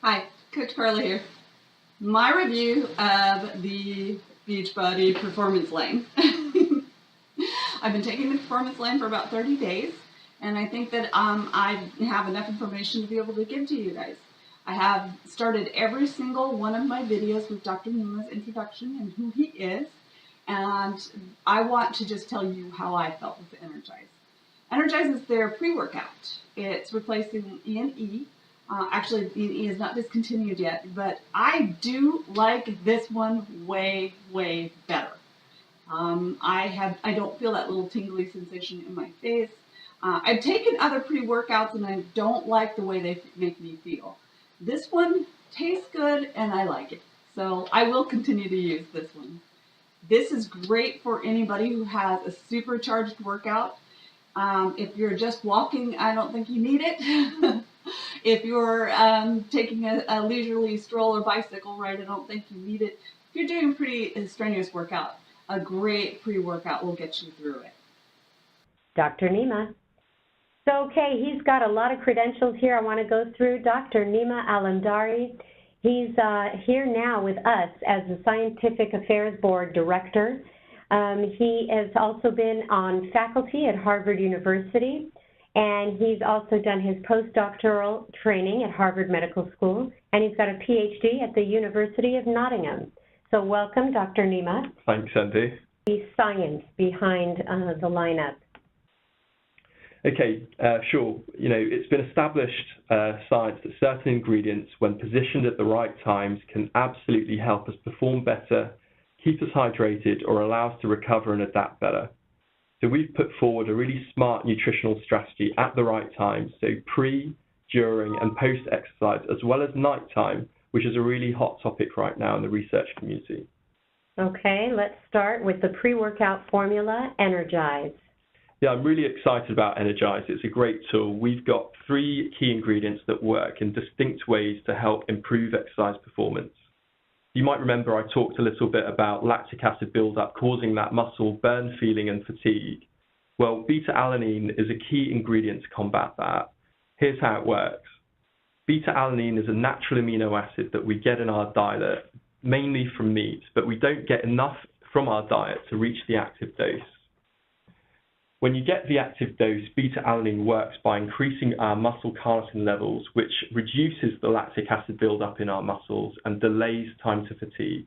Hi, Coach Carla here. My review of the Beachbody Performance Lane. I've been taking the Performance Lane for about 30 days, and I think that I have enough information to be able to give to you guys. I have started every single one of my videos with Dr. Nima's introduction and who he is, and I want to just tell you how I felt with Energize. Energize is their pre-workout. It's replacing E&E. Actually, E&E is not discontinued yet, but I do like this one way, way better. I don't feel that little tingly sensation in my face. I've taken other pre-workouts and I don't like the way they make me feel. This one tastes good and I like it. So I will continue to use this one. This is great for anybody who has a supercharged workout. If you're just walking, I don't think you need it. If you're taking a leisurely stroll or bicycle ride, I don't think you need it. If you're doing a pretty strenuous workout, a great pre-workout will get you through it. Dr. Nima. So, okay, he's got a lot of credentials here I want to go through. Dr. Nima Alamdari, he's here now with us as the Scientific Affairs Board Director. He has also been on faculty at Harvard University, and he's also done his postdoctoral training at Harvard Medical School, and he's got a PhD at the University of Nottingham. So welcome, Dr. Nima. Thanks, Andy. The science behind the lineup. Okay, sure. You know, it's been established science that certain ingredients, when positioned at the right times, can absolutely help us perform better, keep us hydrated, or allow us to recover and adapt better. So we've put forward a really smart nutritional strategy at the right time, so pre, during, and post-exercise, as well as nighttime, which is a really hot topic right now in the research community. Okay, let's start with the pre-workout formula, Energize. Yeah, I'm really excited about Energize. It's a great tool. We've got 3 key ingredients that work in distinct ways to help improve exercise performance. You might remember I talked a little bit about lactic acid buildup causing that muscle burn feeling and fatigue. Well, beta-alanine is a key ingredient to combat that. Here's how it works. Beta-alanine is a natural amino acid that we get in our diet, mainly from meat, but we don't get enough from our diet to reach the active dose. When you get the active dose, beta-alanine works by increasing our muscle carnotin levels, which reduces the lactic acid buildup in our muscles and delays time to fatigue.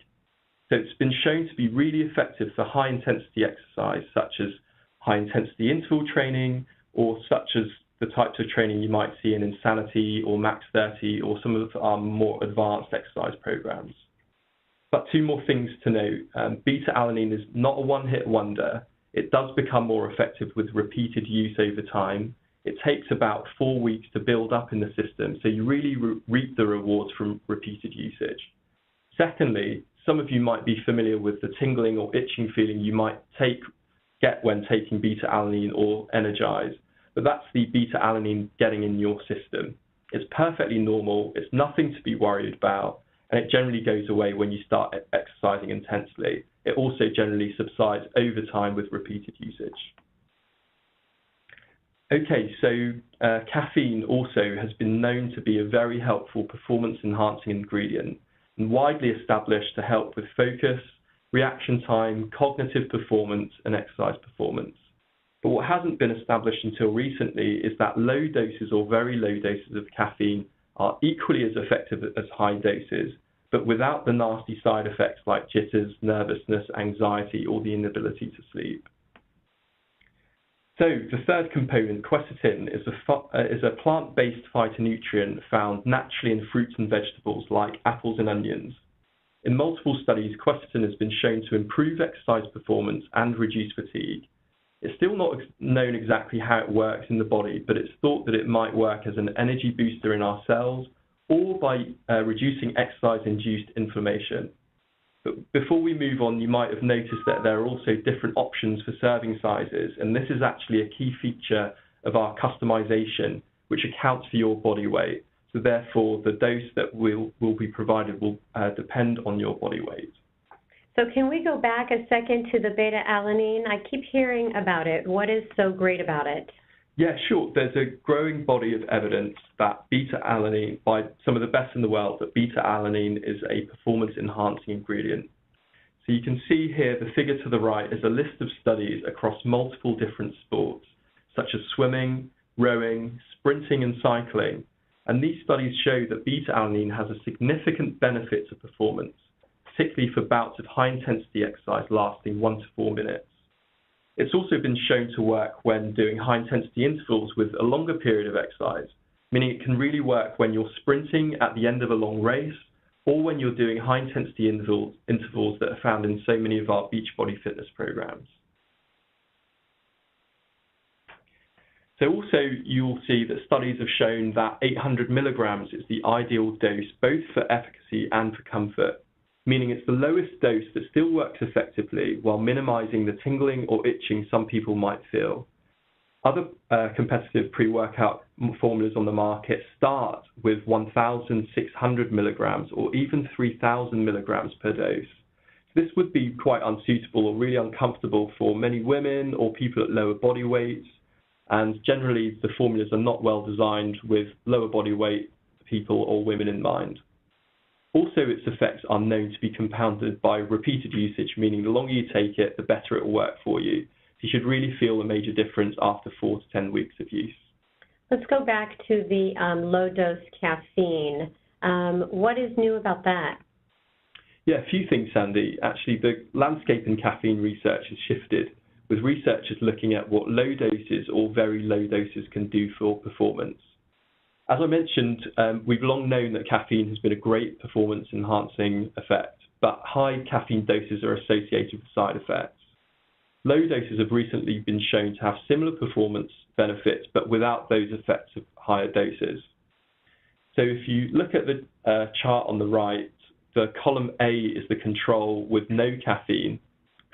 So it's been shown to be really effective for high-intensity exercise, such as high-intensity interval training, or such as the types of training you might see in Insanity or Max 30 or some of our more advanced exercise programs. But 2 more things to note. Beta-alanine is not a one-hit wonder. It does become more effective with repeated use over time. It takes about 4 weeks to build up in the system, so you really reap the rewards from repeated usage. Secondly, some of you might be familiar with the tingling or itching feeling you might get when taking beta-alanine or Energize, but that's the beta-alanine getting in your system. It's perfectly normal, it's nothing to be worried about, and it generally goes away when you start exercising intensely. It also generally subsides over time with repeated usage. Okay, so caffeine also has been known to be a very helpful performance-enhancing ingredient and widely established to help with focus, reaction time, cognitive performance, and exercise performance. But what hasn't been established until recently is that low doses or very low doses of caffeine are equally as effective as high doses, but without the nasty side effects like jitters, nervousness, anxiety, or the inability to sleep. So the third component, quercetin, is a plant-based phytonutrient found naturally in fruits and vegetables like apples and onions. In multiple studies, quercetin has been shown to improve exercise performance and reduce fatigue. It's still not known exactly how it works in the body, but it's thought that it might work as an energy booster in our cells or by reducing exercise-induced inflammation. But before we move on, you might have noticed that there are also different options for serving sizes, and this is actually a key feature of our customization, which accounts for your body weight. So therefore, the dose that will be provided will depend on your body weight. So can we go back a second to the beta-alanine? I keep hearing about it. What is so great about it? Yeah, sure. There's a growing body of evidence that beta-alanine, by some of the best in the world, that beta-alanine is a performance-enhancing ingredient. So you can see here the figure to the right is a list of studies across multiple different sports, such as swimming, rowing, sprinting, and cycling. And these studies show that beta-alanine has a significant benefit to performance, particularly for bouts of high-intensity exercise lasting 1 to 4 minutes. It's also been shown to work when doing high-intensity intervals with a longer period of exercise, meaning it can really work when you're sprinting at the end of a long race or when you're doing high-intensity intervals that are found in so many of our Beachbody fitness programs. So also you'll see that studies have shown that 800 milligrams is the ideal dose both for efficacy and for comfort, meaning it's the lowest dose that still works effectively while minimizing the tingling or itching some people might feel. Other competitive pre-workout formulas on the market start with 1,600 milligrams or even 3,000 milligrams per dose. This would be quite unsuitable or really uncomfortable for many women or people at lower body weights, and generally the formulas are not well designed with lower body weight people or women in mind. Also, its effects are known to be compounded by repeated usage, meaning the longer you take it, the better it will work for you. You should really feel a major difference after 4 to 10 weeks of use. Let's go back to the low-dose caffeine. What is new about that? Yeah, a few things, Sandy. Actually, the landscape in caffeine research has shifted, with researchers looking at what low doses or very low doses can do for performance. As I mentioned, we've long known that caffeine has been a great performance-enhancing effect, but high caffeine doses are associated with side effects. Low doses have recently been shown to have similar performance benefits, but without those effects of higher doses. So if you look at the chart on the right, the column A is the control with no caffeine.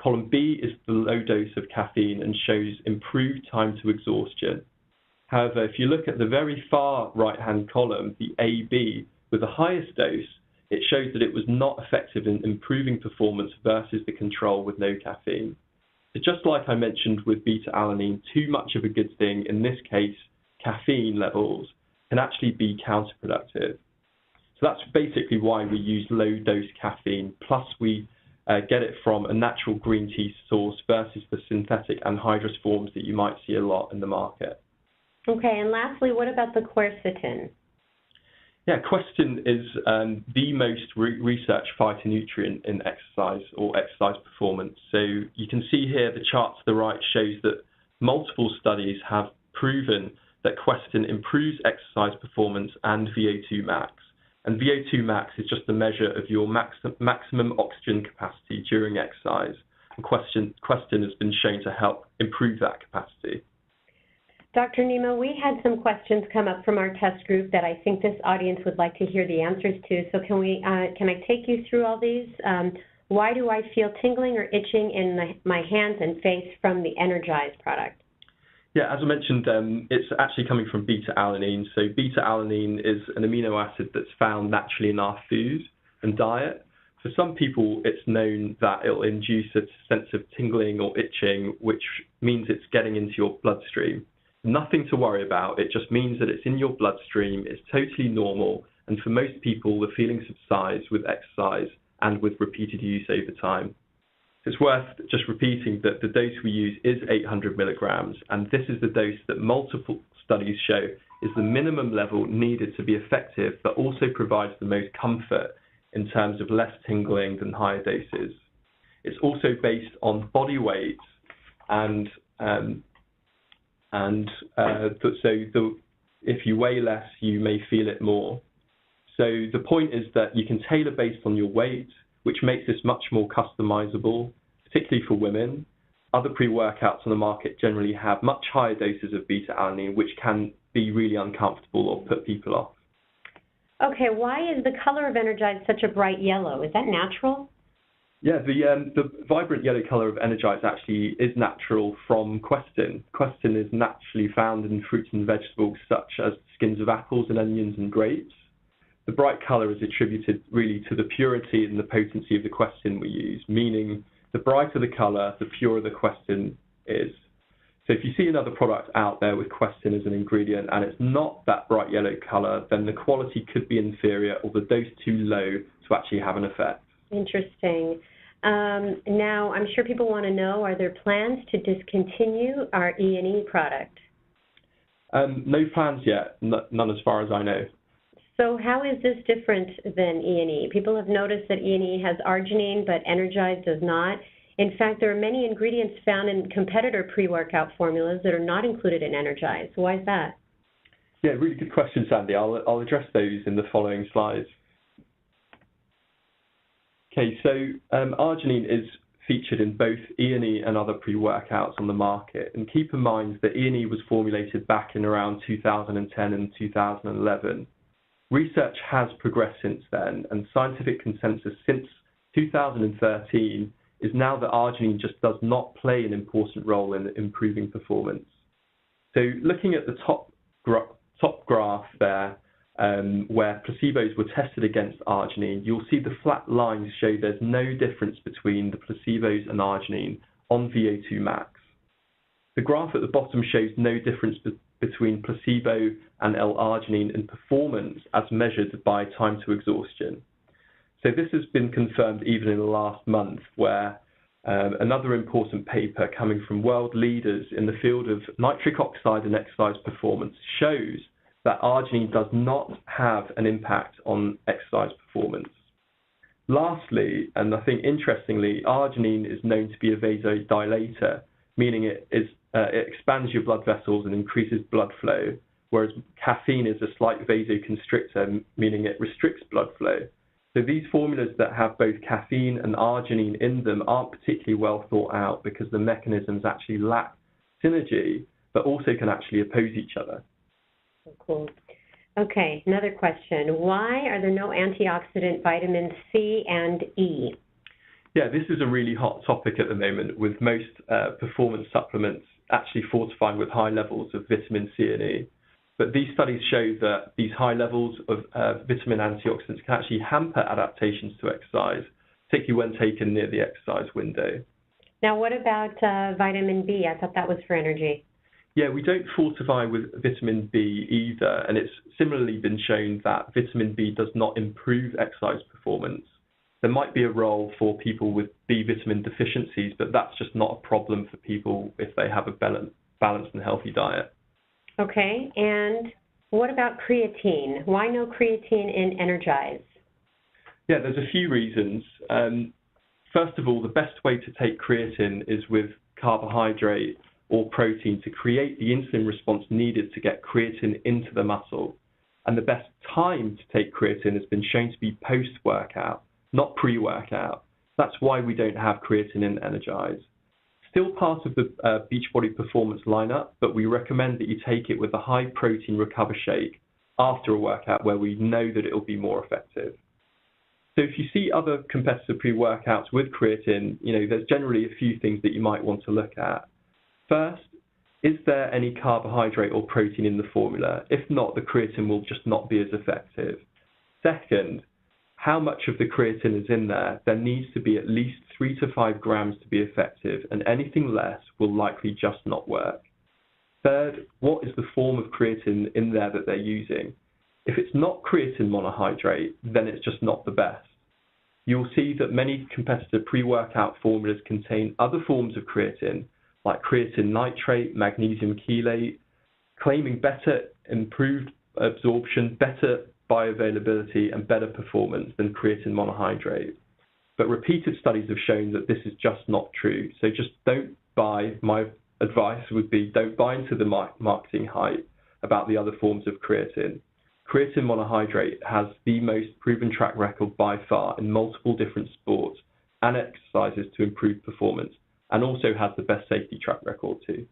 Column B is the low dose of caffeine and shows improved time to exhaustion. However, if you look at the very far right-hand column, the AB, with the highest dose, it shows that it was not effective in improving performance versus the control with no caffeine. So just like I mentioned with beta-alanine, too much of a good thing, in this case, caffeine levels, can actually be counterproductive. So that's basically why we use low-dose caffeine, plus we get it from a natural green tea source versus the synthetic anhydrous forms that you might see a lot in the market. Okay, and lastly, what about the quercetin? Yeah, quercetin is the most researched phytonutrient in exercise or exercise performance. So you can see here the chart to the right shows that multiple studies have proven that quercetin improves exercise performance and VO2 max. And VO2 max is just a measure of your maximum oxygen capacity during exercise. And quercetin has been shown to help improve that capacity. Dr. Nima, we had some questions come up from our test group that I think this audience would like to hear the answers to. So can I take you through all these? Why do I feel tingling or itching in my hands and face from the Energize product? Yeah, as I mentioned, it's actually coming from beta-alanine. So beta-alanine is an amino acid that's found naturally in our food and diet. For some people, it's known that it'll induce a sense of tingling or itching, which means it's getting into your bloodstream. Nothing to worry about. It just means that it's in your bloodstream. It's totally normal. And for most people, the feeling subsides with exercise and with repeated use over time. It's worth just repeating that the dose we use is 800 milligrams, and this is the dose that multiple studies show is the minimum level needed to be effective, but also provides the most comfort in terms of less tingling than higher doses. It's also based on body weight, if you weigh less, you may feel it more. So the point is that you can tailor based on your weight, which makes this much more customizable, particularly for women. Other pre-workouts on the market generally have much higher doses of beta-alanine, which can be really uncomfortable or put people off. Okay, why is the color of Energize such a bright yellow? Is that natural? Yeah, the vibrant yellow color of Energize actually is natural from quercetin. Quercetin is naturally found in fruits and vegetables such as skins of apples and onions and grapes. The bright color is attributed really to the purity and the potency of the quercetin we use, meaning the brighter the color, the purer the quercetin is. So if you see another product out there with quercetin as an ingredient and it's not that bright yellow colour, then the quality could be inferior or the dose too low to actually have an effect. Interesting. Now, I'm sure people want to know, are there plans to discontinue our E&E product? No plans yet, none as far as I know. So how is this different than E&E? People have noticed that E&E has arginine, but Energize does not. In fact, there are many ingredients found in competitor pre-workout formulas that are not included in Energize. Why is that? Yeah, really good question, Sandy. I'll address those in the following slides. Okay, so arginine is featured in both E&E and other pre-workouts on the market. And keep in mind that E&E was formulated back in around 2010 and 2011. Research has progressed since then, and scientific consensus since 2013 is now that arginine just does not play an important role in improving performance. So looking at the top graph there, where placebos were tested against arginine, you'll see the flat lines show there's no difference between the placebos and arginine on VO2 max. The graph at the bottom shows no difference between placebo and L-arginine in performance as measured by time to exhaustion. So this has been confirmed even in the last month, where another important paper coming from world leaders in the field of nitric oxide and exercise performance shows that arginine does not have an impact on exercise performance. Lastly, and I think interestingly, arginine is known to be a vasodilator, meaning it expands your blood vessels and increases blood flow, whereas caffeine is a slight vasoconstrictor, meaning it restricts blood flow. So these formulas that have both caffeine and arginine in them aren't particularly well thought out because the mechanisms actually lack synergy, but also can actually oppose each other. Cool. Okay, another question. Why are there no antioxidant vitamins C and E? Yeah, this is a really hot topic at the moment, with most performance supplements actually fortifying with high levels of vitamin C and E. But these studies show that these high levels of vitamin antioxidants can actually hamper adaptations to exercise, particularly when taken near the exercise window. Now, what about vitamin B? I thought that was for energy. Yeah, we don't fortify with vitamin B either, and it's similarly been shown that vitamin B does not improve exercise performance. There might be a role for people with B vitamin deficiencies, but that's just not a problem for people if they have a balanced and healthy diet. Okay, and what about creatine? Why no creatine in Energize? Yeah, there's a few reasons. First of all, the best way to take creatine is with carbohydrate or protein to create the insulin response needed to get creatine into the muscle. And the best time to take creatine has been shown to be post-workout, not pre-workout. That's why we don't have creatine in Energize. Still part of the Beachbody Performance lineup, but we recommend that you take it with a high protein recover shake after a workout where we know that it will be more effective. So if you see other competitor pre-workouts with creatine, there's generally a few things that you might want to look at. First, is there any carbohydrate or protein in the formula? If not, the creatine will just not be as effective. Second, how much of the creatine is in there? There needs to be at least 3 to 5 grams to be effective, and anything less will likely just not work. Third, what is the form of creatine in there that they're using? If it's not creatine monohydrate, then it's just not the best. You'll see that many competitor pre-workout formulas contain other forms of creatine, like creatine nitrate, magnesium chelate, claiming better improved absorption, better bioavailability, and better performance than creatine monohydrate. But repeated studies have shown that this is just not true. So just don't buy, my advice would be, don't buy into the marketing hype about the other forms of creatine. Creatine monohydrate has the most proven track record by far in multiple different sports and exercises to improve performance, and also has the best safety track record too.